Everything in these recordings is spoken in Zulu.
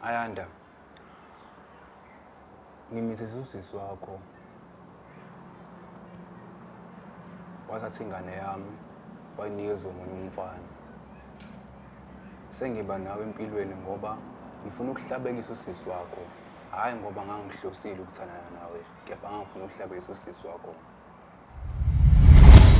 Ayanda. Ngimithisa usisi wakho. Wathatha ingane yami wayinikeza omunye umfana. Sengiba nawe empilweni ngoba ngifuna ukuhlabekisa usisi wakho. Hayi ngoba ngangihlosile ukuthandana nawe, kepha ngangifuna ukuhlabekisa usisi wakho.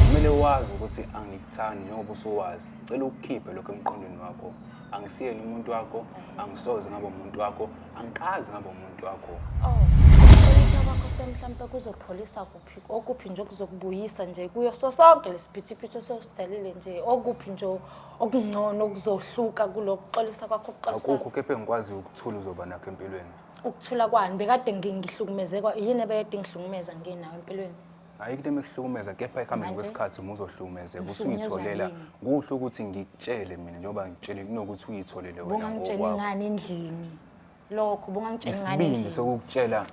Kumele wazi ukuthi angikuthandi njengoba usuwazi. Cela ukukhiphe lokho emqondweni wakho. Angisiyeni umuntu wakho, angisoze ngaba umuntu wakho, angikazi ngaba umuntu wakho. Ukuxolisa kwakho semhlambe kuzopholisa kuphi? Okuphi nje okuzokubuyisa nje kuyo sonke lesiphithiphithi sosidalile nje, okuphi nje okungcono okuzohluka kulokuxolisa kwakho ukuxolisa? Akukho kepha engikwazi ukuthula uzoba nakho empilweni. Ukuthula kwani? Bekade ngihlukumezeka, yini ebekade ngihlukumeza nginawe empilweni? Ayikho into emehlukumeza kepha ekuhambeni kwesikhathi umuzohlukumezeka usuyitholela. Kuhle ukuthi ngikutshele mina njengoba ngitshele kunokuthi uyitholele wena ngokwakho. Bungangitsheli ngani endlini. Lokho bungangitsheli ngani endlini. endlini. Sokukutshela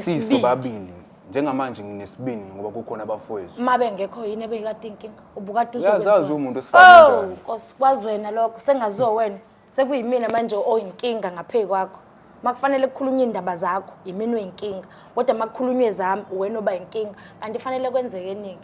siso babili. Njengamanje nginesibini ngoba kukhona abafowethu. Uma bengekho yini ebekade inkinga? Ubukade uzokwenza. Uyazazi umuntu osifana njani? Nkosi kwazi wena lokho sengaziwa wena. Sekuyimina manje oyinkinga ngaphezulu kwakho. Makufanele kukhulunywe indaba zakho, yimini oyinkinga. Kodwa makukhulunywe zami, wena oba inkinga. Kanti fanele kwenzeke eningi.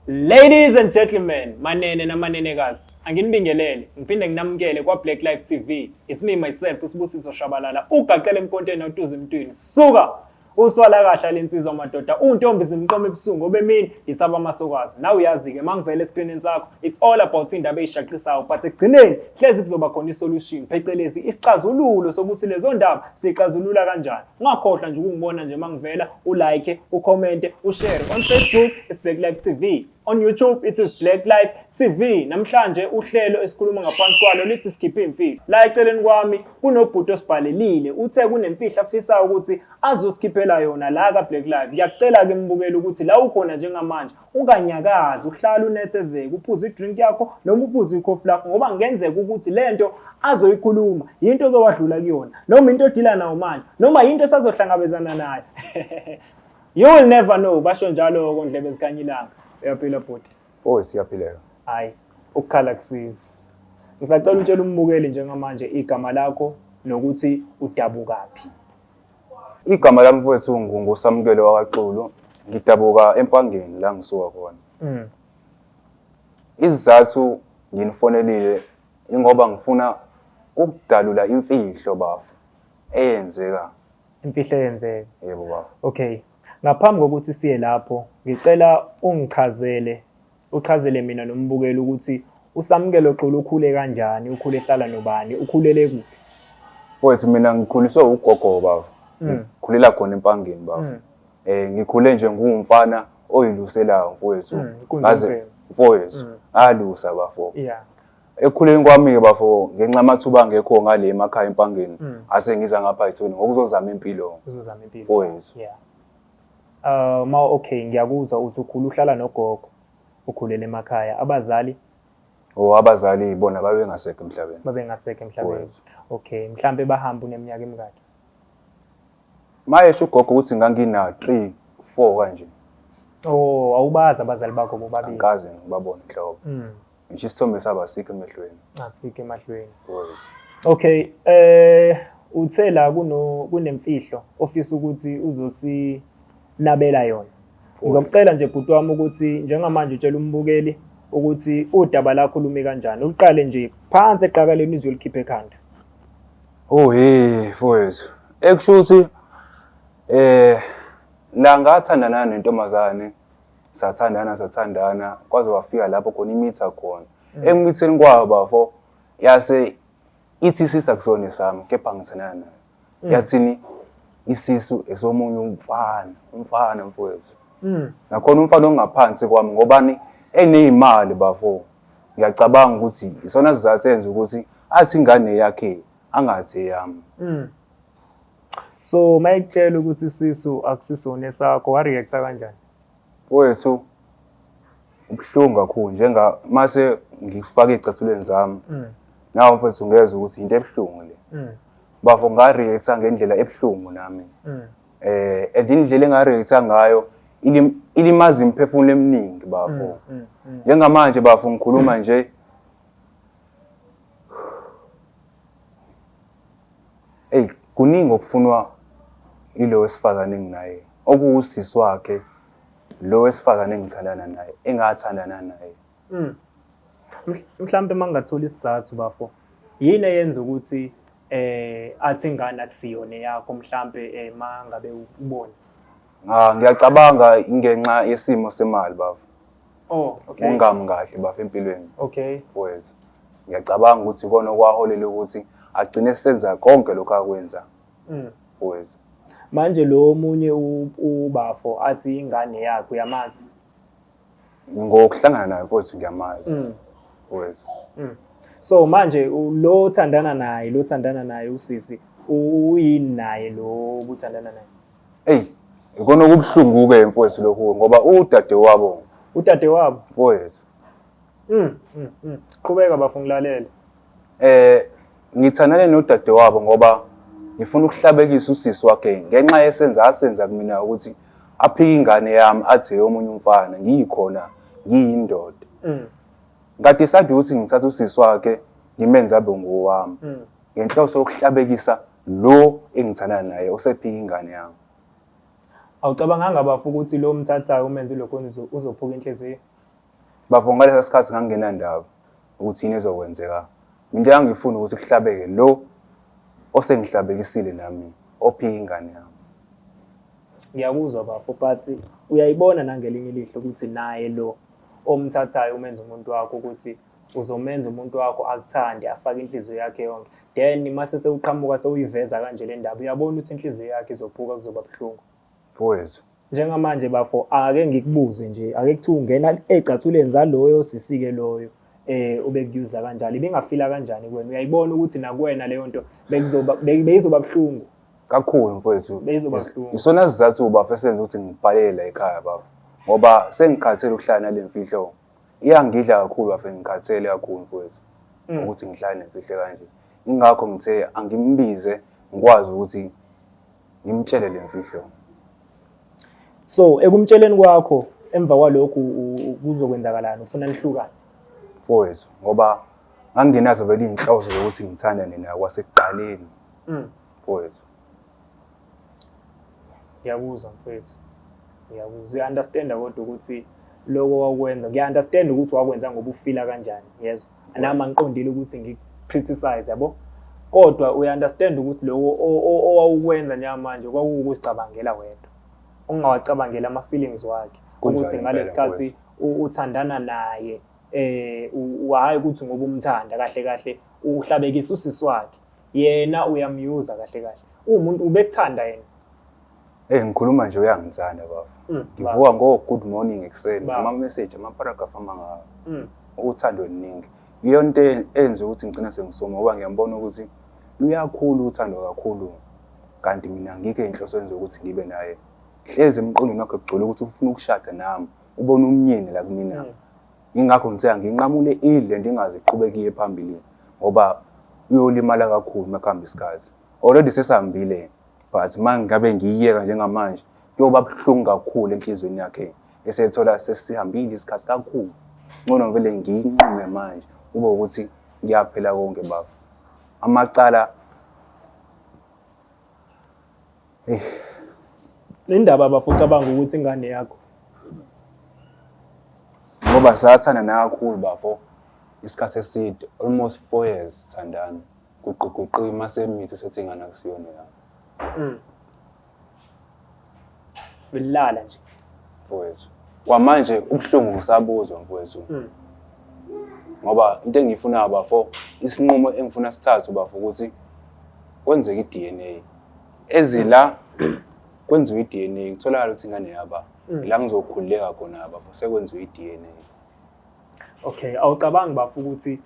Ladies and gentlemen, manene namanenekazi, anginibingelele, ngiphinde nginamukele kwa Black Life TV. It's me myself, uSibusiso Shabalala, ugaqele emkonteni otuza emntwini. Suka uswala kahle lensizwa madoda, untombi zimqoma ebusungu obemini isaba amasokwazi. Nawe uyazi ke mangivele escreenini sakho, it's all about indaba ezishaqisayo, but ekugcineni hlezi kuzoba khona isolution, phecelezi isixazululo sokuthi lezo ndaba sixazulula kanjani. Ungakhohlwa nje ukungibona nje mangivela, ulike, ucommente, ushare on Facebook, it's Black Life TV. On YouTube, it is Black Life TV. Namhlanje uhlelo esikhuluma ngaphansi kwalo lithi Skiphe imfihlo. La eceleni kwami kunobhuti osibhalelile. Uthe kunemfihlo afisayo ukuthi azosikhiphela yona la ka Black Life. Ngiyacela ke mbukele ukuthi la ukhona njengamanje unganyakazi, uhlala unethezeke, uphuze idrink yakho noma uphuze ikhofi lakho ngoba ngenzeka ukuthi lento azoyikhuluma into ozowadlula kuyona noma into odila nayo manje noma into esazohlangabezana nayo. You will never know. Basho njalo kondlebe ezikhanyilanga. Uyaphila bhuti? Siyaphileka. Hayi, ukukhala kusiza. Ngisacela utshela umbukeli njengamanje igama lakho nokuthi udabukaphi. Igama lami mfowethu nguSamukelo wakaXulu. Ngidabuka eMpangeni la ngisuka khona. Isizathu nginifonelile ingoba ngifuna ukudalula imfihlo bafu eyenzeka. Imfihlo eyenzeka? Yebo bafu. Okay. Ngaphambi kokuthi siye lapho, ngicela uchazele mina nombukeli ukuthi uSamukelo Xulu ukhule kanjani, ukhule ehlala nobani, ukhulele kuphi? Mfowethu mina ngikhuliswe ugogo bafu. Ngikhulela khona eMpangeni bafu. Ngikhule nje ngumfana oyiluselayo mfowethu. Ngaze mfowethu alusa bafu. Yeah. Ekukhuleni kwami ke bafu ngenxa amathuba angekho ngale emakhaya eMpangeni ase ngiza ngapha ithoni ngokuzozama impilo. Uzozama impilo. Mfowethu. Yeah. Okay, ngiyakuzwa uthi ukhula uhlala nogogo, ukhulele emakhaya. Abazali? Abazali bona babengasekho emhlabeni. Babengasekho emhlabeni. Okay, mhlambe bahamba uneminyaka emingaki? Mayesho ugogo ukuthi ngangina 3, 4 kanje. Awubazi abazali bakho bobabili? Angikaze ngibabone inhlobo. Ngisho isithombe saba sikho emehlweni. Asikho emahlweni. Mfowethu. Okay, uthe la kunemfihlo ofisa ukuthi uzosinabela yona. Ngizokucela nje bhuti wami ukuthi njengamanje utshela umbukeli ukuthi udaba lakho lume kanjani. Uqale nje phansi eqakaleni izwe likhiphe ekhanda. Mfowethu. Ekushuthi la ngathandana nentombazane, sathandana kwaze wafika lapho khona imitha khona. Emitheni kwabo bafo yase ithi sisa kusone sami kepha ngithandana naye. Yathini isisu esomunye umfana mfowethu. Nakhona umfana ongaphansi kwami ngobani enezimali bafo. Ngiyacabanga ukuthi isona sizasenza ukuthi athi ingane yakhe angathi yami. So mayekutshela ukuthi isisu akusisone sakho wa react kanjani? Mfowethu ubhlungu kakhulu njenga mase ngifaka ecathulweni zami. Nawo mfowethu ngeza ukuthi into ebhlungu le. Bafo nga react ngendlela ebhlungu nami. and indlela engareact ngayo ilimaza imiphefumulo eminingi bafo. Njengamanje bafo ngikhuluma nje kuningi okufunwa ilo wesifazane enginaye okuwusisi wakhe lo wesifazane engithandana naye engathandana naye. Mhlambe mangathola isizathu bafo yini eyenza ukuthi athi ingane akusiyona yakho mhlambe mangabe ubona. Ngiyacabanga ingenxa yesimo semali bafo. Okay. Ungami kahle bafo empilweni. Okay. Wethu. Ngiyacabanga ukuthi kona kwaholela ukuthi agcine senza konke lokho akwenza. Wethu. Manje lo munye ubafo athi ingane yakhe uyamazi. Ngokuhlangana naye mfowethu ngiyamazi. Wethu. So manje lo othandana naye usisi uyini naye lo ubuthandana naye. Ikona kubhlungu ke mfowethu lokho ngoba udade wabo. Udade wabo Mfowethu. Qhubeka bafo ngilalele. Ngithandane nodade wabo ngoba ngifuna ukuhlabekisa usisi wakhe ngenxa asenza kumina ukuthi aphike ingane yami athi omunye umfana ngiyikhona ngiyindoda. Ngathi sathi ukuthi ngithatha usisi wakhe ngimenza abe ngowami. Ngenhloso yokuhlabekisa lo engithandana naye osephike ingane yami. Awucabanganga bafo ukuthi lo mthathayo umenze lokho uzophuka inhliziyo? Bafo ngalesa sikhathi nganginandaba ukuthi yini ezokwenzeka. Into engifuna ukuthi kuhlabeke lo osengihlabekisile nami ophike ingane yami. Ngiyakuzwa bafo but uyayibona nangelinye ilihlo ukuthi naye lo omthathayo umenza umuntu wakho ukuthi uzomenza umuntu wakho akuthande afake inhliziyo yakhe yonke. Then mase sewuqhamuka sewuyiveza kanje le ndaba uyabona ukuthi inhliziyo yakhe izophuka kuzoba buhlungu. Mfowethu. Njengamanje bafo ake ngikubuze nje ake kuthi ungena ecathuleni zaloyo sisike loyo ubekuyuza kanjalo ibingafila kanjani kuwena uyayibona ukuthi nakuwena leyo nto beyizoba buhlungu kakhulu mfowethu. Beyizoba buhlungu. Isona sizathu bafo esenza ukuthi ngibhalele la ekhaya bafo ngoba sengikhathele ukuhlala nalemfihlo. Iyangidla kakhulu bafo ngikhathele kakhulu mfowethu ukuthi ngihlale nemfihlo kanje. Ingakho ngithe angimbize ngikwazi ukuthi ngimtshele lemfihlo. So ekumtsheleni kwakho emva kwalokho kuzokwenzakalana ufuna lihlukane mfowethu ngoba nganginazo vele inhloso zokuthi ngithandane naye kwasekuqaleni. Mfowethu. Ngiyakuzwa mfowethu. Ngiyakuzwa understand kodwa ukuthi lokho wakwenza ngiya-understand ukuthi wakwenza ngoba ufila kanjani yezwa nami angiqondile ukuthi ngicriticize yabo kodwa uya-understand ukuthi lokho owawukwenza njengamanje kwakuwukuzicabangela wedwa ungawacabangela ama-feelings wakhe ukuthi ngalesikhathi uthandana naye hayi ukuthi ngoba umthanda kahle kahle uhlabekisa usisi wakhe yena uyamyuza kahle kahle umuntu ubekuthanda yena. Ngikhuluma nje uyangithanda bafo. Ngivuka good morning ekuseni ama message ama paragraph amanga uthando oluningi. Iyo nto enze ukuthi ngicina sengisoma ngoba ngiyambona ukuthi luyakhulu uthando kakhulu kanti mina ngike inhloso zokuthi ngibe naye. Hleze emqondweni wakhe kugcwele ukuthi ufuna ukushada nami ubona umnyeni la kumina. Ingakho ngithe nginqamule ile ndingaziqhubeki phambili ngoba uyolimala kakhulu makhamba isikhathi. Already sesihambile but manje ngabe ngiyiyeka njengamanje kuyoba buhlungu kakhulu enhlizweni yakhe esethola sesihambile isikhathi kakhulu. Ngcono vele ngiyinqime manje ube ukuthi ngiyaphela konke bafo. Amacala Indaba bafo ucabanga ukuthi ingane yakho ngoba sathana naye kakhulu bafo isikhathi eside almost 4 years thandana kuququqi mase mithi sethi ingane akusiyona yami. Bilala nje mfowethu. Kwamanje ubhlungu ngisabuzwa mfowethu. Ngoba into engifuna bafo isinqumo engifuna sithathu bafo ukuthi kwenzeke iDNA ezila kwenziwe iDNA kutholakala ukuthi ingane yaba la ngizokhuleka khona bafo sekwenziwe iDNA. Okay awucabangi bafo ukuthi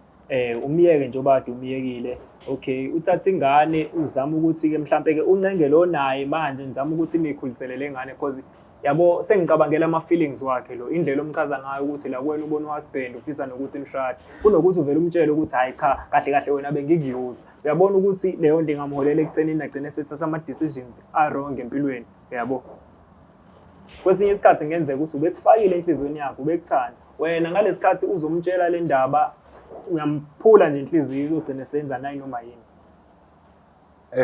umiyeke nje obade umiyekile okay uthatha ingane uzama ukuthi ke mhlambe ke uncenge lo naye manje ngizama ukuthi nikhuliselele ingane because yabo sengicabangela ama feelings wakhe lo indlela omchaza ngayo ukuthi la kuwena ubona wasibhenda ufisa nokuthi nishade kunokuthi uvele umtshele ukuthi hayi cha kahle kahle wena bengikuyuza uyabona ukuthi leyo nto ingamholela ekuthenini agcine sethatha ama decisions a wrong empilweni yabo. Kwesinye isikhathi ngenzeka ukuthi ubekufakile enhliziyweni yakho, ubekuthanda. Wena ngalesikhathi uzomtshela le ndaba, uyamphula nje inhliziyo uzogcina senza nayi noma yini.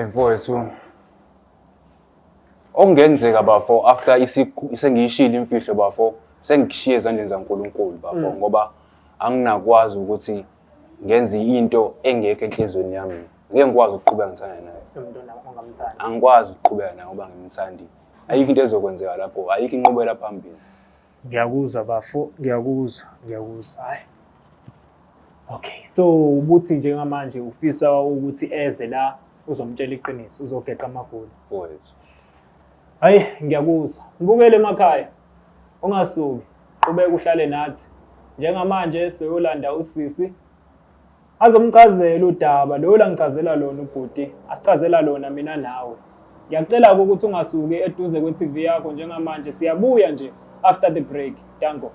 Mfowethu. Okungenzeka bafo after sengiyishilo imfihlo bafo, sengishiye ezandleni zaNkulunkulu bafo ngoba anginakwazi ukuthi ngenze into engekho enhlizweni yami. Ngeke ngikwazi ukuqhubeka ngithanda naye. Umuntu ongamthandi. Angikwazi ukuqhubeka naye ngoba ngimthandi. Ayikho into ezokwenzeka lapho, ayikho inqubela phambili. Ngiyakuzwa bafo, ngiyakuzwa. Hayi. Okay, so ubuthi njengamanje ufisa ukuthi eze la uzomtshela iqiniso, uzogeqa amagoli. Mfowethu. Hayi, ngiyakuzwa. Ngibukele emakhaya. Ungasuki, qhubeka uhlale nathi. Njengamanje seyolanda usisi. Azomchazela udaba lo la ngichazela lona ubhuti, asichazela lona mina nawe. Ngiyacela ukuthi ungasuki eduze kwe-TV yakho njengamanje. Siyabuya nje after the break. Danko.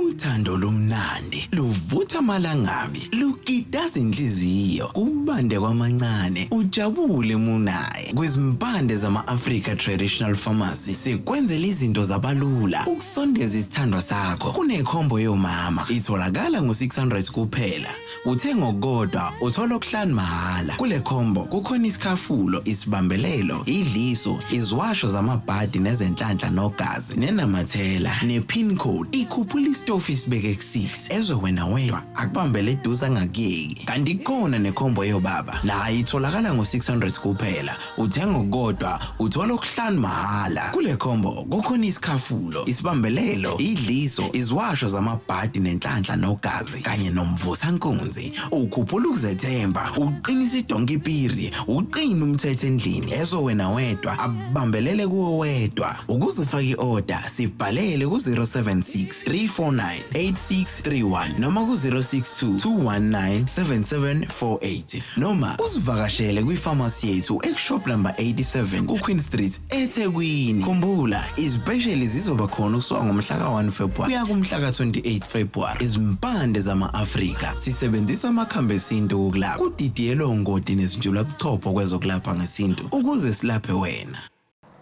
Uthando lomnandi luvutha amalangabi lugidasa inhliziyo kubande kwamancane ujabule munaye kwezimpande zama-Africa Traditional Pharmacy sikwenzela izinto zabalula ukusondeza isithandwa sakho kunekhombo yomama itholakala ngo600 kuphela uthenga okukodwa uthola okuhlanu mahhala kule khombo kukhona isikhafulo isibambelelo idliso iziwasho zamabhadi nezenhlanhla nogazi nenamathela nepin code ikhuphula istofu isibeke ku6 ezwe wena wedwa akubambele eduze angakuyeki kanti khona nekhombo yobaba la itholakala ngo600 kuphela uthenga okukodwa uthola okuhlanu mahhala kule khombo kukhona isikhafulo isibambelelo idliso iziwasho zamabhadi nenhlanhla nogazi kanye nomvusankunzi ukhuphula ukuzethemba uqinisa idonki piri uqina umthetho endlini ezwe wena wedwa abambelele kuwe wedwa ukuze ufake iorder sibhalele ku076 3498631 noma ku062 219 7748 noma usivakashele kwifamasi yethu eShop number 87 kuQueen Street eThekwini. Khumbula izibhesheli zizoba khona kusuka ngomhla ka1 February kuya kumhla ka28 February. Izimpande zama-Afrika sisebenzisa amakhambi esintu ukulapha kudidiyelwe ongoti nezinjula buchopho kwezokulapha ngesintu ukuze silaphe wena.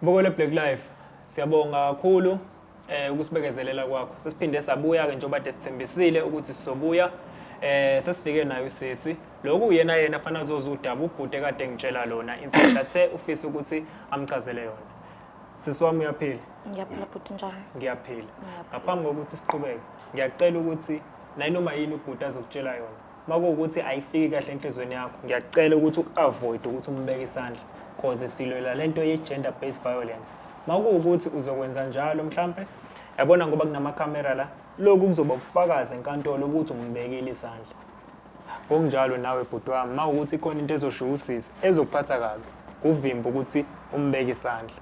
Mbukele Black Life. Siyabonga kakhulu ukusibekezelela kwakho. Sesiphinde sabuya ke njengoba desithembisile ukuthi sizobuya. Sesifike nayo usisi. Lokhu uyena afana zoza udaba ubhuti kade ngitshela lona. In fact athe ufisa ukuthi amchazele yona. Sisi wami uyaphila? Ngiyaphila bhuti njani? Ngiyaphila. Ngaphambi kokuthi siqhubeke, ngiyacela ukuthi nayinoma yini ubhuti azokutshela yona. Makuwukuthi ayifiki kahle enhlizweni yakho, ngiyacela ukuthi uavoid ukuthi umbeke isandla cause silwela lento ye gender based violence. Makuwukuthi uzokwenza njalo mhlambe yabona ngoba kunamakhamera la lokhu kuzoba ubufakazi enkantolo ukuthi umbekile isandla. Ngokunjalo nawe bhuti wami mawukuthi khona into ezosho usisi ezokuphatha kabi kuvimba ukuthi umbeke isandla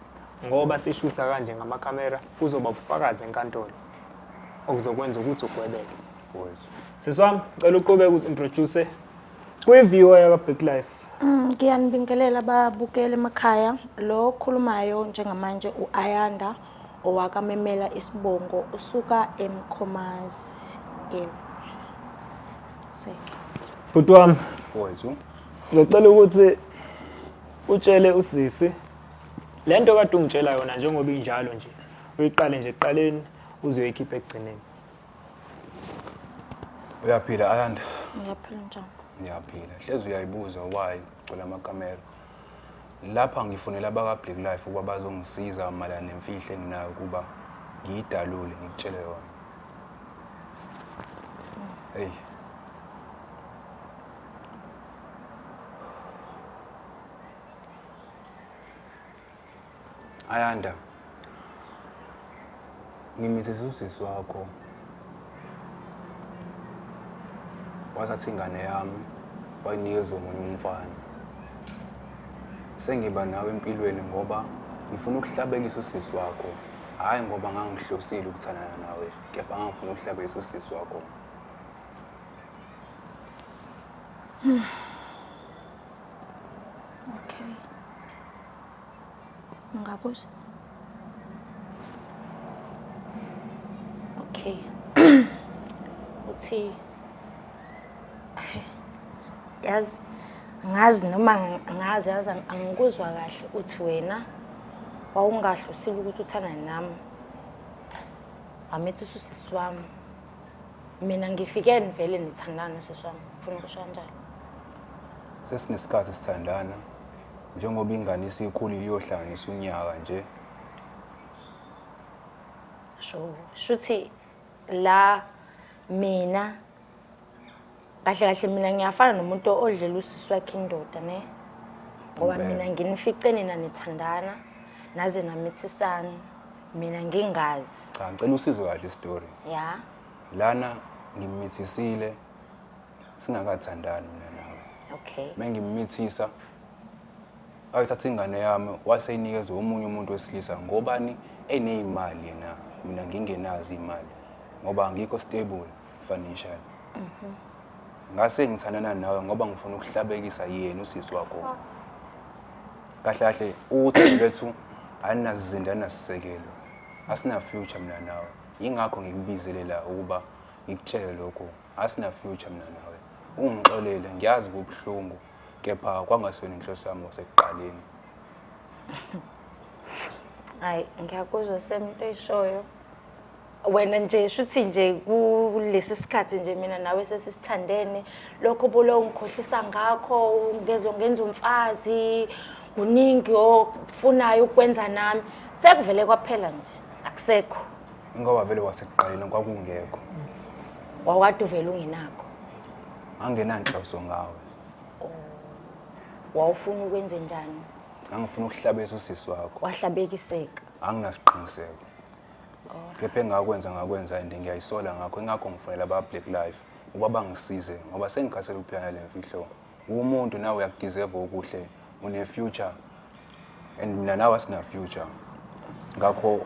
ngoba sishutha kanje ngamakhamera kuzoba ubufakazi enkantolo okuzokwenza ukuthi ugwebeke. Siswami cela uqhubeke uzintroduce kwi-viewer ya Black Life. Ngiyanibingelela babukele emakhaya. Lo khulumayo njengamanje uAyanda owakamemela isibongo usuka eMkhomazi. Bhuti wami, Mfowethu. ngicela ukuthi utshele usisi lento kade ungitshela yona njengoba injalo nje. Uyiqale nje eqaleni uzoyikhipha ekugcineni. Uyaphila Ayanda? Ngiyaphila njani? Ngiyaphila. Hleze uyayibuza why kula makamera. Lapha ngifonela abaka Black Life ukuba bazongisiza malana nemfihlo enginayo kuba ngiyidalule ngikutshele yona. Hey. Ayanda. Ngimithe usisi wakho. Wathatha ingane yami wayinikeza omunye umfana. Sengiba nawe empilweni ngoba ngifuna ukuhlabelisa usisi wakho. Hayi ngoba ngangihlosile ukuthandana nawe, kepha ngifuna ukuhlabelisa usisi wakho. Okay. Ngabuza. Okay. Uthi yazi ngazi noma ngazi angikuzwa kahle uthi wena wawungahlosile ukuthi uthanda nami amethi usisi wami mina ngifike nivele nithandana sisi wami ufuna ukusho kanjani sesinesikhathi sithandana njengoba ingane isikhulile iyohlanganisa unyaka nje shuthi la mina kahle mina ngiyafana nomuntu odlela usisi wakhe indoda ne ngoba mina nginifice nina nithandana naze namithisana mina ngingazi cha ngicela usizwe kahle story ya lana ngimithisile singakathandani mina nawe okay mengimithisa ayithatha ingane yami waseyinikeza omunye umuntu wesilisa ngobani enezimali yena mina ngingenazi imali ngoba angikho stable financial ngase ngithandana nawe ngoba ngifuna ukuhlabekisa yena usisi wakho kahle kahle uthi lethu anazindana sisekelo asina future mina nawe ingakho ngikubizele la ukuba ngikutshele lokho asina future mina nawe ungixolele ngiyazi kubhlungu kepha kwangasona inhloso yami osekuqaleni hayi ngiyakuzwa semuntu eshoyo wena nje shuthi nje kulesi sikhathi nje mina nawe sesithandene lokho bolo ngikhohlisa ngakho ngenza umfazi kuningi ofunayo ukwenza nami sekuvele kwaphela nje akusekho ngoba vele wasekuqaleni kwakungekho wawade uvela ungenakho angenanhloso ngawe wawufuna ukwenze njani angifuna ukuhlabesa usisi wakho wahlabekiseka anginasiqiniseko kepha ngakwenza and ngiyayisola ngakho ingakho ngifonela aba Black Life uba bangisize ngoba sengikhathele ukuphila le mfihlo umuntu nawe uyakudeserve okuhle une future and mina nawe asina future ngakho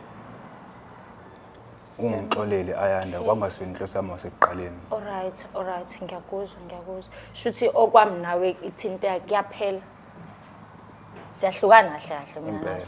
ungixolele Ayanda kwangasona inhloso yami wasekuqaleni alright ngiyakuzwa shuthi okwami nawe ithinta kuyaphela siyahlukana kahle mina nawe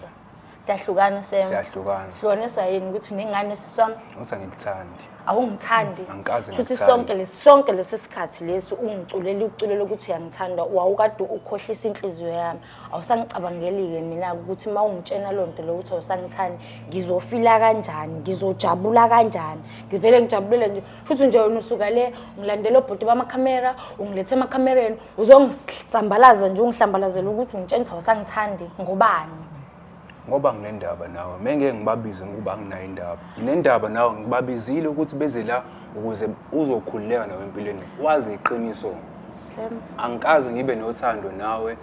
siyahlukana sihlukaniswa yini ukuthi unengane siswami uthi angikuthandi awungithandi Angikaze shuthi ngikuthande. sonke lesi sikhathi lesi ungiculela ukuthi uyangithanda wawukade ukhohlisa inhliziyo yami awusangicabangeli-ke mina ukuthi uma ungitshena lonto lo ukuthi awusangithandi ngizofila kanjani ngizojabula kanjani ngivele ngijabulele nje shuthi nje wena usuka le ngilandela obhuti bamakhamera ungilethe emakhamereni uzongisambalaza nje ungihlambalazela ukuthi ungitshena ukuthi awusangithandi ngobani ngoba nginendaba nawe menge ngibabize ngoba nginayo indaba nginendaba nawe ngibabizile ukuthi beze la ukuze uzokhululeka nawe empilweni wazi iqiniso angikaze ngibe nothando nawe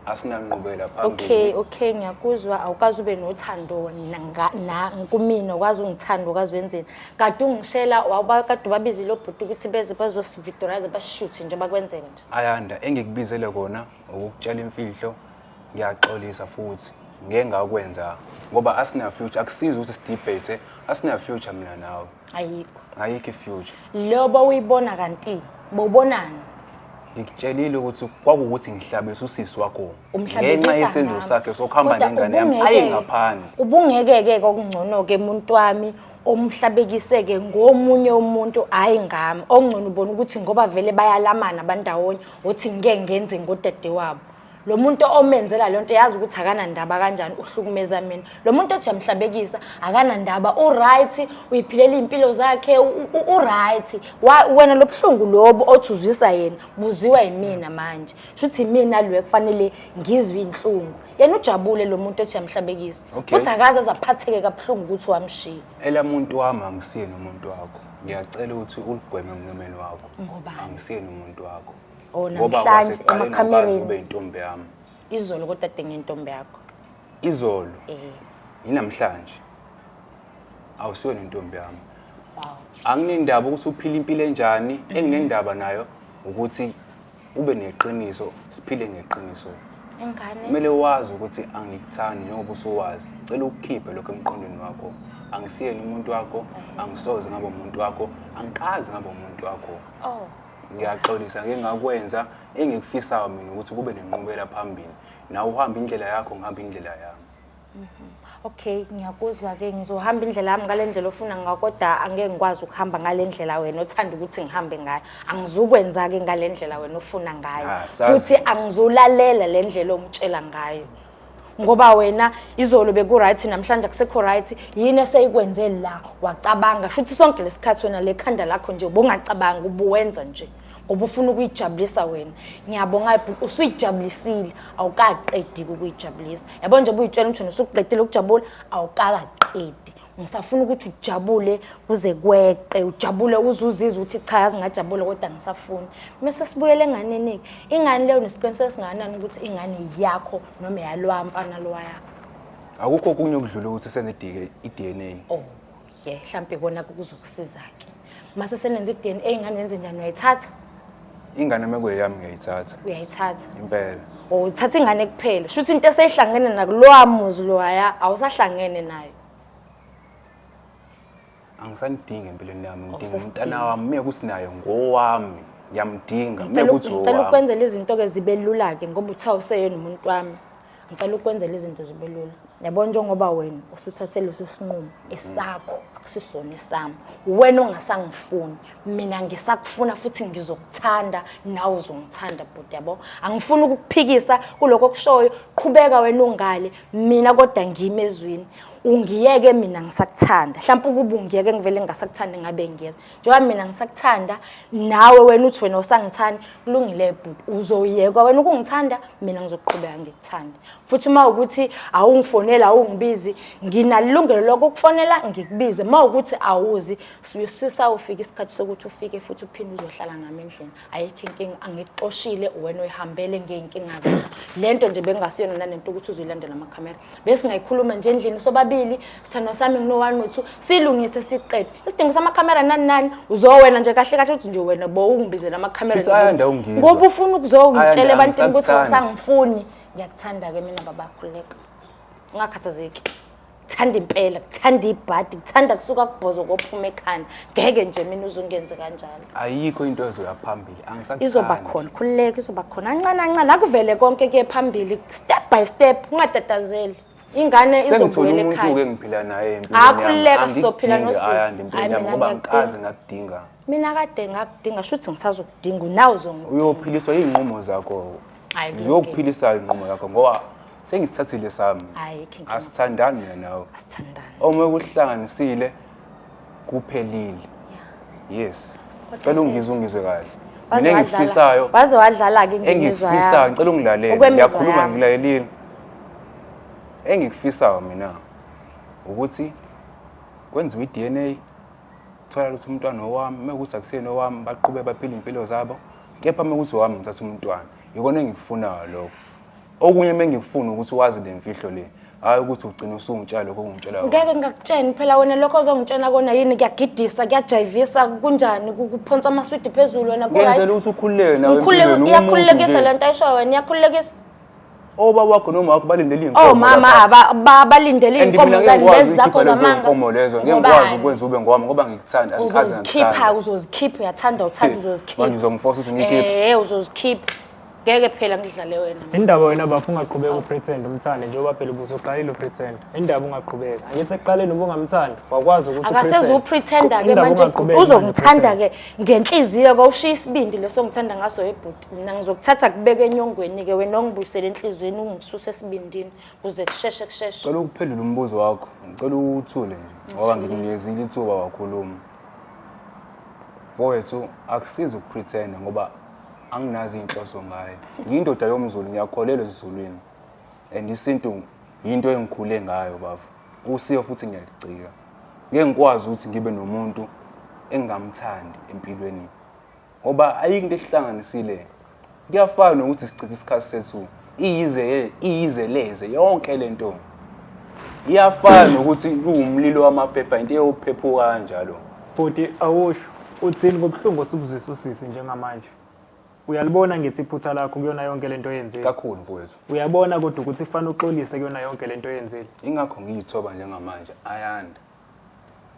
asinanqubela phambili okay ngiyakuzwa awukazi ube nothando kumina ukwazi ungithanda ukwazi wenzeni kade ungishela wabakade babizile obhuti ukuthi beze bazosivictorize bashoot nje bakwenzele nje Ayanda engikubizele kona ukukutshela imfihlo ngiyaxolisa futhi ngeke ngakwenza ngoba asina future akusiza ukuthi sidebate asina future mina nawe ayikho future lobo uyibona kanti bobonana ngikutshelile ukuthi kwakukuthi ngihlabisa usisi wakho Umhlabekisa ngenxa yesenzo ngami. sakhe sokuhamba Kodwa nengane yami ubungeke- ayengaphansi ubungeke-ke okungcono-ke muntu wami omhlabekiseke ngomunye umuntu hayi ngami okungcono ubona ukuthi ngoba vele bayalamana abandawonye uthi ngeke ngenze ngodade wabo lo muntu omenzela lento yazi ukuthi akana ndaba kanjani uhlukumeza mina lo muntu othi yamhlabekisa akana ndaba uright uyiphilela impilo zakhe uright wena lobhlungu lobo othuzisa yena buziwa yimina manje shuthi mina lo kufanele ngizwe inhlungu yena ujabule lo muntu othi yamhlabekisa Okay. futhi akaze azaphatheke kabuhlungu ukuthi wamshiya ela muntu wami angisiye nomuntu wakho ngiyacela ukuthi uligweme umnomelo wakho Ngobani? angisiye nomuntu wakho namhlanje kwasekuqaleni emakhamereni. ube intombi yami izolo kodwa denge intombi yakho izolo inamhlanje awusiyo nentombi yami wow anginendaba ukuthi uphila impilo enjani enginendaba nayo ukuthi ube neqiniso siphile ngeqiniso engane kumele wazi ukuthi angikuthandi njengoba usuwazi cela ukukhiphe lokho emqondweni wakho angisiyeni umuntu wakho angisoze ngaba umuntu wakho angikazi ngaba umuntu wakho oh ngiyaxolisa ngeke ngakwenza engikufisayo mina ukuthi kube nenqubela phambili nawe uhamba indlela yakho ngihamba indlela yami Okay, ngiyakuzwa-ke ngizohamba indlela yami ngale ndlela ofuna ngayo kodwa angeke ngikwazi ukuhamba ngale ndlela wena othanda ukuthi ngihambe ngayo. Angizukwenza-ke ngale ndlela wena ofuna ngayo. Futhi angizulalela le ndlela ongitshela ngayo. Ngoba wena izolo beku-right namhlanje akusekho right yini eseyikwenze la wacabanga shuthi sonke lesikhathi wena lekhanda lakho nje ubungacabanga ubuwenza nje ngoba ufuna ukuyijabulisa wena. Ngiyabonga usuyijabulisile awukaqedi ukuyijabulisa. Yabo nje ubuyitshela ukuthi usuqedile ukujabula awukaqedi. Ngisafuna ukuthi ujabule kuze kweqe ujabule uzuzizwe ukuthi cha yazi ngajabula kodwa ngisafuni. Mase sibuyele enganeni ingane leyo nesiqiniseko singanani ukuthi ingane yakho noma yalwa mfana loya. Akukho kunye okudlula ukuthi senze i-DNA. Oh yeah mhlambe kona kuzokusiza ke. Mase senenza i-DNA ingane yenze njani uyayithatha? Ingane mekuyami ngiyayithatha. Uyayithatha. Impela. Oh uthatha ingane kuphela. Shuthi into eseyihlangene nakulowa muzi loya awusahlangene nayo. Angisanidinga empilweni yami ngidinga umntana wami mekusinayo ngowami ngiyamdinga mekuthi owami. Ngicela ukwenzela izinto ke zibe lula ke ngoba uthawu seyena umuntu wami. Ngicela ukwenzela izinto zibe lula. Yabona njengoba wena usuthathele leso sinqumo esakho akusisona esami. Wena ongasangifuni mina ngisakufuna futhi ngizokuthanda nawe uzongithanda bhuti yabo. Angifuni ukukuphikisa kuloko okushoyo qhubeka wena ungale mina kodwa ngimezwini. Ungiyeke mina ngisakuthanda mhlawumbe ukuba ungiyeke ngivele ngingasakuthanda ngabe ngiyeza njengoba mina ngisakuthanda nawe wena uthi wena usangithanda kulungile bhuti uzoyeka wena ukungithanda mina ngizoqhubeka ngikuthanda futhi uma ukuthi awungifonela awungibizi nginalungelo lokukufonela ngikubize uma ukuthi awuzi siyosisa ufika isikhathi sokuthi ufike futhi uphinde uzohlala nami endlini ayikho inkinga angixoshile wena oyihambele ngeenkinga zakho lento nje bengasiyona nanento ukuthi uzoyilandela ama camera bese ngayikhuluma nje endlini sobabili sithando sami ngino 1 no 2 silungise siqede isidingo sama camera nani uzowena nje kahle kahle uthi nje wena bo ungibizela ama camera ngoba ufuna ukuzongitshela abantu ukuthi usangifuni ngiyakuthanda ke mina babakhuleka ungakhathazeki thanda impela kuthanda ibhadi kuthanda kusuka kubhozo kophuma ekhanda ngeke nje mina uzongenze kanjalo ayikho into ezoya phambili angisakuthanda izoba khona khuleka izoba khona kancane akuvele konke ke phambili step by step ungatatazeli ingane izobuyela ekhaya umuntu ke ngiphila naye empilweni akhuleka sizophila nosisi ngoba ngikaze ngakudinga mina kade ngakudinga shuthi ngisazokudinga nawe uzongidinga uyophiliswa izinqumo zakho uyokuphilisa izinqumo zakho ngoba sengisithathile sami asithandani mina nawe asithandani uma kuhlanganisile kuphelile yes cela ungizwe kahle mina engikufisayo waze wadlala ke ngimizwa engikufisayo ngicela ungilalele ngiyakhuluma ngilalelini engikufisayo mina ukuthi kwenziwe i-DNA thola ukuthi umntwana owami mekuthi akusiyena owami baqhubeka baphila impilo zabo kepha mekuthi owami ngithatha umntwana yikona engikufunayo lokho okunye mengikufuna ukuthi wazi le mfihlo le hayi ukuthi ugcina usungitshela lokho ongitshela ngeke ngakutshela phela wena lokho ozongitshela kona yini kuyagidisa kuyajayivisa kunjani kuphonsa amaswidi phezulu wena ku right ngenzela usukhuleke nawe empilweni uyakhulekisa lento ayisho wena iyakhulekisa oba wakho noma wakho balindele inkomo oh mama abalindele inkomo zani lezi zakho zamanga inkomo lezo ngeke ngikwazi ukwenza ube ngowami ngoba ngikuthanda angikaze ngikuthanda uzozikhipha uyathanda uzozikhipha manje uzomforce ukuthi ngikhiphe uzozikhipha ngeke phela ngidlale wena indaba wena bafunga aqhubeka upretend umthande njengoba phela ubusoqalile upretend indaba ungaqhubeka angithi eqaleni ubungamthanda wakwazi ukuthi upretend akaseze upretenda ke manje uzongithanda ke ngenhliziyo kwawushiya isibindi leso ngithanda ngaso ebhuti mina ngizokuthatha kubeka enyongweni ke wena ongibuyisele enhlizweni ungisuse esibindini kuze kusheshe cela ukuphendula umbuzo wakho ngicela uthule nje ngoba ngikunikezile ithuba wakhuluma mfowethu akusizi ukupretenda ngoba anginazi inhloso ngayo ngiyindoda yomZulu ngiyakholelwa esizulwini and isintu into engikhule ngayo bafu usiyo futhi ngiyalicika ngeke ngikwazi ukuthi ngibe nomuntu engamthandi empilweni ngoba ayikho into ehlanganisile kuyafana nokuthi sichithe isikhathi sethu iyize leze yonke lento iyafana nokuthi kuwumlilo wamaphepha into eyophephuka kanjalo futhi awusho uthini ngobuhlungu sobuzisa usisi njengamanje uyalibona ngithi iphutha lakho kuyona yonke lento oyenzile kakhulu mfowethu uyabona kodwa ukuthi kufanele uxolise kuyona yonke lento oyenzile ingakho ngiyithoba njengamanje ayanda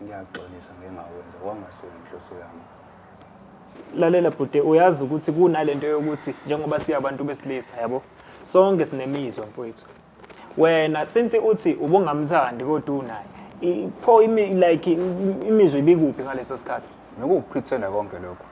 ngiyaxolisa ngengawenza kwangaseyo inhloso yami lalela bhuti uyazi ukuthi kunalento yokuthi njengoba siyabantu besilisa yabo sonke sinemizwa mfowethu wena since uthi ubungamthandi kodwa unaye pho imizwa ibikuphi ngaleso sikhathi Ngokupretenda konke lokho.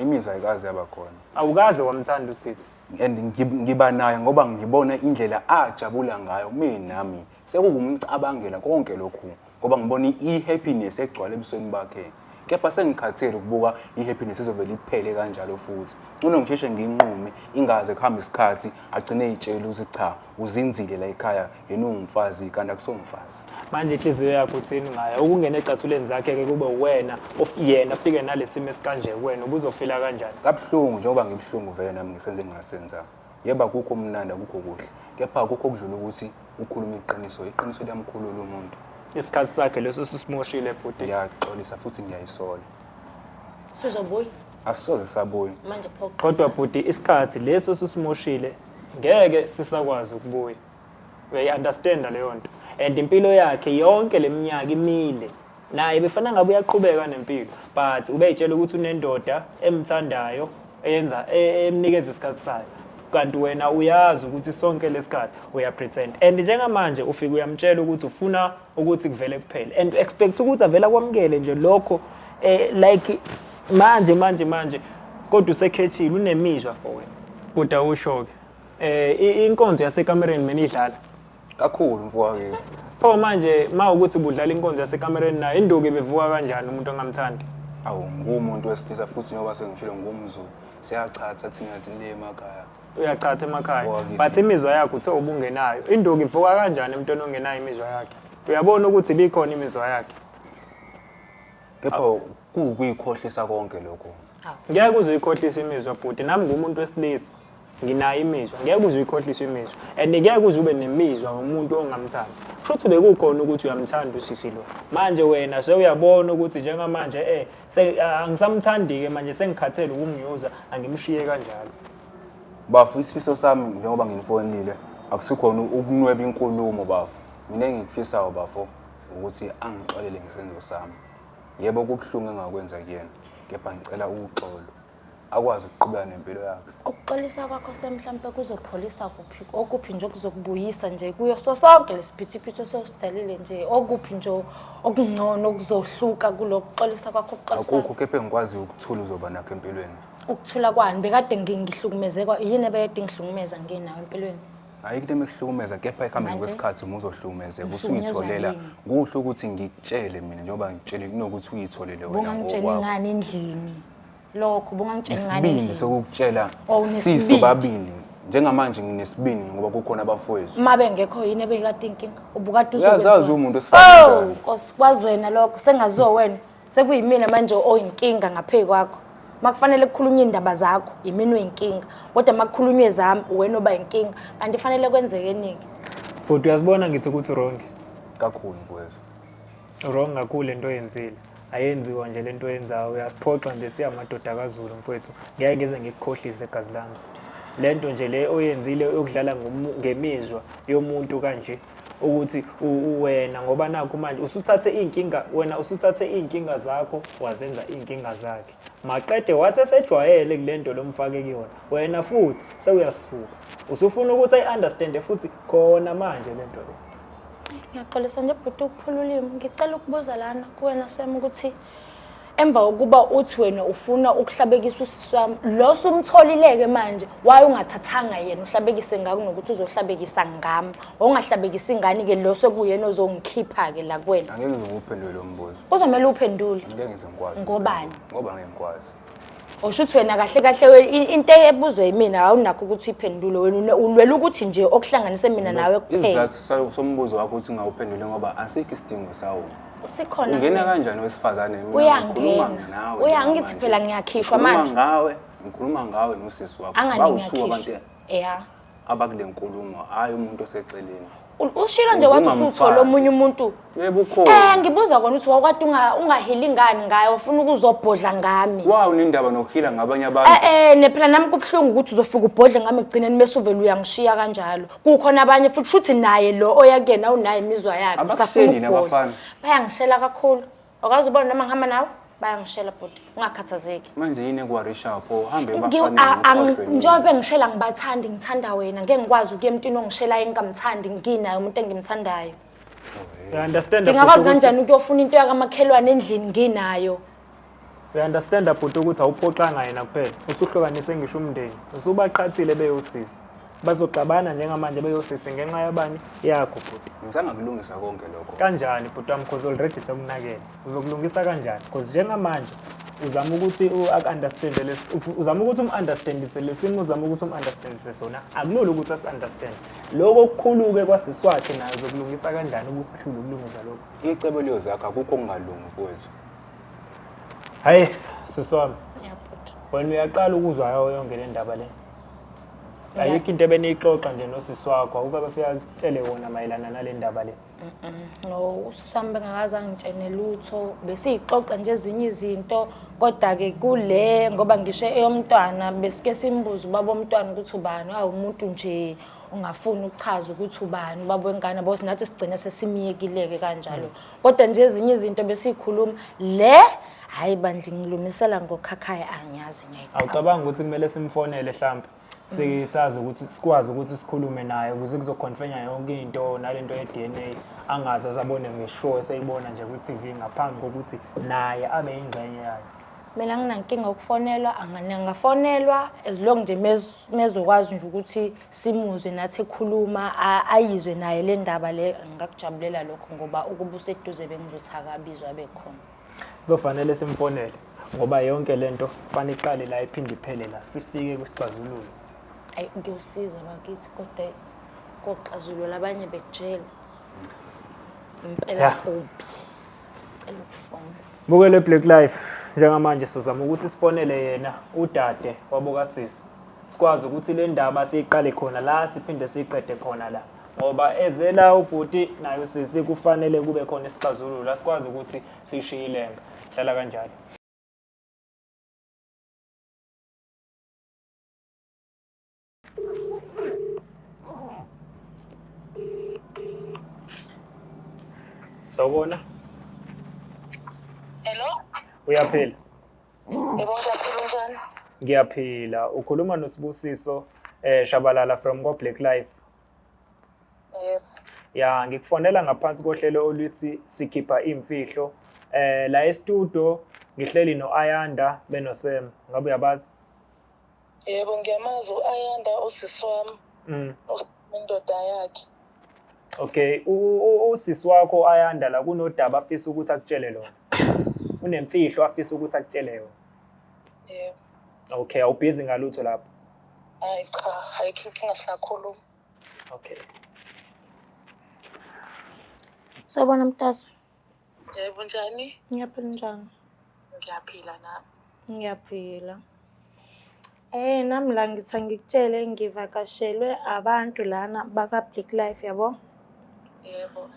Imizwa ayikaze yaba khona. awukaze wamthanda usisi And ngiba naye ngoba ngibona indlela ajabula ngayo mina nami. Sekukumcabangela konke lokho ngoba ngibona ihappiness egcwala ebusweni bakhe. Kepha sengikhathele ukubuka ihappiness ezovela iphele kanjalo futhi. Ngcono ngisheshe nginqume ingaze kuhamba isikhathi agcine eyitshela ukuthi cha uzinzile la ekhaya yena ungumfazi kanti akusongumfazi. manje inhliziyo yakho uthini ngayo ukungena ecathuleni zakhe ke kube wena yena afike nalesimo esikanje wena ubuzofila kanjani Kabhlungu njengoba ngibhlungu vele nami ngisenze ngingasenza. Yeba akukho umnandi akukho kuhle. Kepha akukho okudlula ukuthi ukhuluma iqiniso liyamkhulula umuntu. isikhathi sakhe leso sisimoshile bhuti Ngiyaxolisa futhi ngiyayisola. Sizobuya Asisoze sabuya. manje pho. kodwa bhuti isikhathi leso sisimoshile ngeke sisakwazi ukubuya uyayi-understand leyo nto and impilo yakhe yonke leminyaka imile naye befana ngabe uyaqhubeka nempilo but ubeyitshela ukuthi unendoda emthandayo eyenza emnikeza isikhathi sayo kanti wena uyazi ukuthi sonke lesikhathi uyapretend and njengamanje ufika uyamtshela ukuthi ufuna ukuthi kuvele kuphele and expect ukuthi avela kwamukele nje lokho like manje kodwa usekhethile unemizwa for wena kodwa usho-ke inkonzo yasekamereni mina idlala Kakhulu mfowethu. pho manje ukuthi budlala inkonzo yasekamereni nayo induku bevuka kanjani umuntu ongamthandi Awu ngumuntu wesilisa futhi njengoba sengishilo ngumZulu. Siyachatha thina le emakhaya. uyachatha emakhaya Wakithi. but imizwa yakho uthe ubungenayo induku ivuka kanjani emntweni ongenayo imizwa yakhe uyabona ukuthi ibikhona imizwa yakhe Kepha kuyikhohlisa konke lokho. ngeke uzuyikhohlisa imizwa bhuti nami ngumuntu wesilisa nginayo imizwa ngeke uzuyikhohlisa imizwa and ngeke uze ube nemizwa ngomuntu ongamthandi kusho ukuthi bekukhona ukuthi uyamthanda usisi lo manje wena sewuyabona ukuthi njengamanje angisamthandi-ke manje sengikhathele ukumnyuza angimshiye kanjalo Bafu isifiso sami njengoba nginifonile akusikhona ukunweba inkulumo bafu. Mina engikufisayo bafu ukuthi angixolele ngesenzo sami. Yebo kubhlungu engakwenza kuyena. Kepha ngicela uxolo. Akwazi ukuqhubeka nempilo yakhe. Ukuxolisa kwakho semhlambe kuzopholisa kuphi okuphi nje okuzokubuyisa nje kuyo sonke lesiphithiphithi sosidalile nje okuphi nje okungcono okuzohluka kulokuxolisa kwakho ukuxolisa Akukho kepha ngikwazi ukuthula uzoba nakho empilweni. ukuthula kwani bekade ngihlukumezeka yini ebekade ngihlukumeza ngenawo empilweni Ayikho emehlukumeza kepha ekuhambeni kwesikhathi uzohlukumezeka Ngihlukumezwa usuyitholela yini? kuhle ukuthi ngikutshele mina njengoba ngitshele kunokuthi uyitholele wena bungangitsheli ngani endlini lokho bungangitsheli ngani Isibindi endlini sokukutshela Oh, siso unesibindi. babili njengamanje nginesibindi ngoba kukhona abafowethu. uma bengekho yini ebekade inkinga ubukade Uyazazi umuntu esifana oh Nkosi kwazi wena lokho sengaziwa wena sekuyimina manje oyinkinga ngaphe kwakho makufanele kukhulunywe indaba zakho yimini oyinkinga kodwa makukhulunywe zami wena oba inkinga kanti fanele kwenzeke eningi bhuti uyazibona ngithi ukuthi wrong kakhulu mfowethu. wrong kakhulu lento oyenzile ayenziwa nje lento oyenzayo uyasiphoxa nje siyamadoda kaZulu mfowethu ngeke ngize ngikukhohlise igazi lami lento nje le oyenzile yokudlala ngemizwa yomuntu kanje ukuthi wena ngoba nakho manje usuthathe inkinga wena usuthathe inkinga zakho wazenza inkinga zakhe maqede wathi esejwayele kulento lomfake kuyona wena futhi sewuyasuka usufuna ukuthi ayi-understand futhi khona manje lento le Ngiyaxolisa nje bhuti ukuphula ulimi ngicela ukubuza lana kuwena Sam ukuthi emva kokuba uthi wena ufuna ukuhlabekisa usisi wami lo sumtholileke manje waye ungathathanga yena uhlabekise ngako nokuthi uzohlabekisa ngami ongahlabekisa ingane ke lo sekuyena ozongikhipha ke la kuwena Angeke ngizokuphendula lo mbuzo. uzomela uphendule Ngeke ngizengikwazi. Ngobani? Ngoba ngeke ngikwazi. Oshuthi wena kahle into ebuzwe yimina awunakho ukuthi iphendule wena ulwela ukuthi nje okuhlanganise mina nawe kuphela Isizathu sombuzo wakho ukuthi ngawuphendule ngoba asikho isidingo sawo. sikhona Ungena kanjani wesifazane mina uyangena nawe. uyangithi phela ngiyakhishwa manje Ngikhuluma ngawe nosisi wakho. angani Bawuthuka abantu ngiyakhishwa yeah abakule nkulumo hayi umuntu oseceleni. ushilo nje wathi usuthola omunye umuntu Yebo ukhona. ngibuza kona ukuthi wakade ungahili ingani ngayo ufuna ukuzobhodla ngami Wow nindaba nokuhila ngabanye abantu. nephela nami kubhlungu ukuthi uzofika ubhodle ngami egcineni bese uvela uyangishiya kanjalo kukhona abanye futhi shuthi naye lo oyakena unaye imizwa yakhe Abakuhleli nabafana. bayangishela kakhulu akazi ubona noma ngihamba nawe bayangishela bhuti ungakhathazeki. Manje yini ekwaRishapho hambe bafanele Njengoba ngishela ngibathandi ngithanda wena ngeke ngikwazi ukuya emntwini ongishelayo engingamthandi nginayo umuntu engimthandayo. You understand? Ngingakwazi kanjani ukuyofuna into yakamakhelwane endlini nginayo? You understand bhuti ukuthi awuphoxanga yena kuphela. Usuhlukanise ngisho umndeni. Usubaqhathile beyosisi. Bazoxabana njengamanje beyosisi ngenxa yabani yakho bhuti. ngisangakulungisa konke lokho. Kanjani bhuti wami because already sekunakele. Uzokulungisa kanjani? Because njengamanje uzama ukuthi uku-understand uzama ukuthi umu-understandise lesimo uzama ukuthi umu-understandise sona akulula ukuthi asi-understand lokho okukhulu-ke kwasiswakhe nayo uzokulungisa kanjani ukuthi ahlule ukulungisa lokho Icebo liyozakha akukho okungalungi mfowethu. hhayi siswami Yabhuti. wena uyaqala ukuzwa yayo yonke le ndaba le ayikho into ebeniyixoxa nje nosisi wakho awuke bafika kutshele wona mayelana nale ndaba le No, usami bengakaze angitshene lutho besiyixoxa nje ezinye izinto kodwa-ke kule ngoba ngisho eyomntwana besike simbuza ubaba omntwana ukuthi ubani umuntu nje ungafuni ukuchaza ukuthi ubani ubaba wengane bo sinathi sigcine sesimiyekile-ke kanjalo kodwa nje ezinye izinto besiyikhuluma le hayi bandla ngilumisela ngokhakhaya angiyazi ngeke awucabanga ukuthi kumele simfonele mhlawumbe sisazi ukuthi sikwazi ukuthi sikhulume naye ukuze kuzoconfirma yonke into nalento ye-DNA angaze azabone ngeshow eseyibona nje ku-TV ngaphambi kokuthi naye abe yingxenye yayo. Mina nginankinga ukufonelwa angafonelwa as long nje mezokwazi nje ukuthi simuzwe nathi ekhuluma ayizwe naye le ndaba le ngikujabulela lokho ngoba ukuba useduze bengizothi akabizwa bekhona. Kuzofanele simfonele ngoba yonke lento kufanele iqale la iphinde iphele la sifike kusixazululo. Ayi ngiyosiza bakithi kodwa koxazululo labanye bekujela. Impela kubi. Cela ukufona. Bukele Black Life njengamanje sizama ukuthi sifonele yena udade wabokasisi. Sikwazi ukuthi le ndaba siyiqale khona la siphinde siyiqede khona la. Ngoba ezela ubhuti nayo sisi kufanele kube khona isixazululo la sikwazi ukuthi sishiyilenga. Hlala kanjalo. Sawubona. Hello? Uyaphila? Yebo ngiyaphila njani? Ngiyaphila. Ukhuluma noSibusiso Shabalala from Go Black Life. Yebo. Ya, ngikufonela ngaphansi kohlelo oluthi sikhipha imfihlo. La e-studio ngihleli noAyanda benosem. Ngabe uyabazi? Yebo ngiyamazi uAyanda usisi wami. Indoda yakhe. Okay, usisi wakho Ayanda la kunodaba afisa ukuthi akutshele lona. Unemfihlo afisa ukuthi akutshele yona. Yebo. Okay, awubhizi ngalutho lapho. Hayi cha, ayikho inkinga singakhuluma. Okay. Sawubona mtasa. Yebo njani? Ngiyaphila njani? Ngiyaphila nami. Ngiyaphila. Nami la ngithi ngikutshele ngivakashelwe abantu lana baka Black Life yabo. Yebo.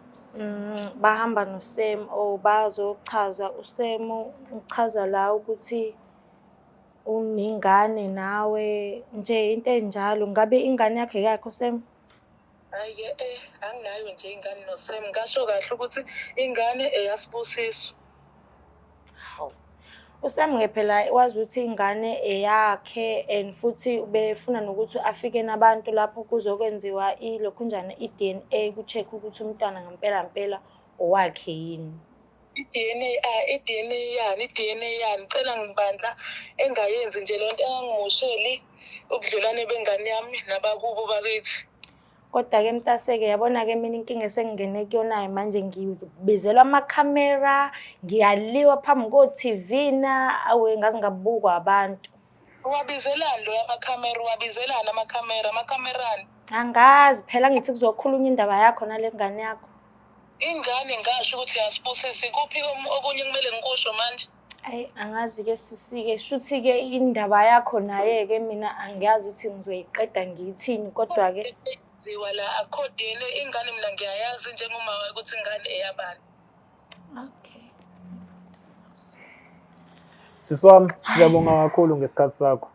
Bahamba noSem bazochaza uSem uchaza la ukuthi uningane nawe nje into enjalo ngabe ingane yakhe yakho Sem? Hayi anginayo nje ingane noSem ngasho kahle ukuthi ingane eyasibusiso. Hawu. uSam phela wazi ukuthi ingane eyakhe and futhi befuna nokuthi afike nabantu lapho kuzokwenziwa ilokhunjana iDNA kucheck ukuthi umntwana ngempela owakhe yini. iDNA yani ngicela ngibandla engayenzi nje lonto engangimosheli ubudlelwane bengane yami nabakubo bakithi. Kodwa-ke mntase-ke yabona-ke mina inkinga esengingene kuyonayo manje ngibizelwa amakhamera ngiyaliwa phambi ko-TV awe ngaze ngabukwa abantu. Uwabizelani lo yamakhamera uwabizelani amakamerani? Angazi phela ngithi kuzokhulunywa indaba yakho nale ngane yakho. Ingane ngasho ukuthi yasibusisi kuphi okunye kumele ngikusho manje? Ayi angazi-ke sisi-ke shuthi-ke indaba yakho naye-ke mina angiyazi ukuthi ngizoyiqeda ngiyithini kodwa-ke ziwa la akhodini ingane mina ngiyayazi njengoma ukuthi ingane eyabani. Okay. Siswami siyabonga kakhulu ngesikhathi sakho.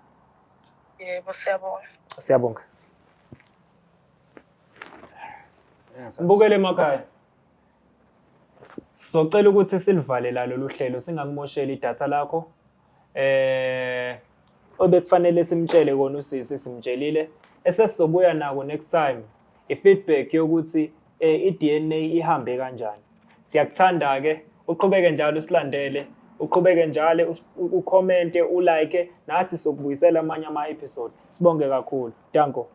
Yebo siyabonga. Siyabonga. Mbukele emakhaya. Socela ukuthi silivale lolu hlelo singakumosheli idatha lakho. Obekufanele simtshele kona usisi simtshelile. Esesizobuya nako next time. I-feedback yokuthi i-DNA ihambe kanjani. Siyakuthanda ke, uqhubeke njalo usilandele, uqhubeke njalo ucommente, ulike, nathi sokubuyisela amanye ama-episode. Sibonge kakhulu. Danko.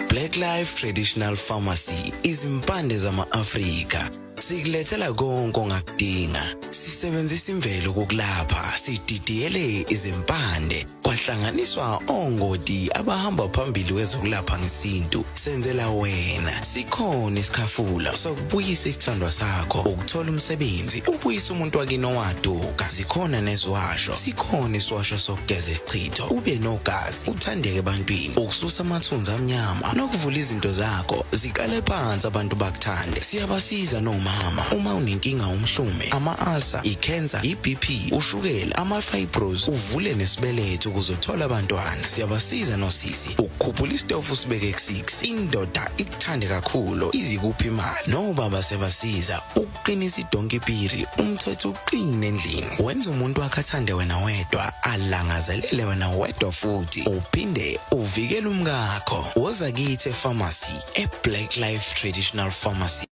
Black Life Traditional Pharmacy izimpande zama-Afrika. Sikulethela konke ongakudinga. Sisebenzisa imvelo kokulapha, sididiyele izimpande, kwahlanganiswa ongoti abahamba phambili kwezokulapha ngesintu. Senzela wena. Sikhona isikhafula sokubuyisa isithandwa sakho, ukuthola umsebenzi, ubuyisa umuntu wakini owaduka. Sikhona nezwasho. Sikhona iswasho sokugeza isichitho, ube nogazi, uthandeke ebantwini, ukususa amathunzi amnyama, nokuvula izinto zakho zikale phansi abantu bakuthande. Siyabasiza noma uma unenkinga umhlume, ama-ulcer, i-cancer, i-BP, ushukela, ama-fibros, uvule nesibeletho ukuzothola abantwana. Siyabasiza nosisi ukukhuphula isitofu sibeke ku-6, indoda ikuthande kakhulu izikuphi imali. Nobaba sebasiza ukuqinisa idonkipiri, umthetho uqine endlini, wenza umuntu wakhe athande wena wedwa, alangazelele wena wedwa futhi, uphinde uvikele umkakho. Woza kithi e-pharmacy, e-Black Life Traditional Pharmacy.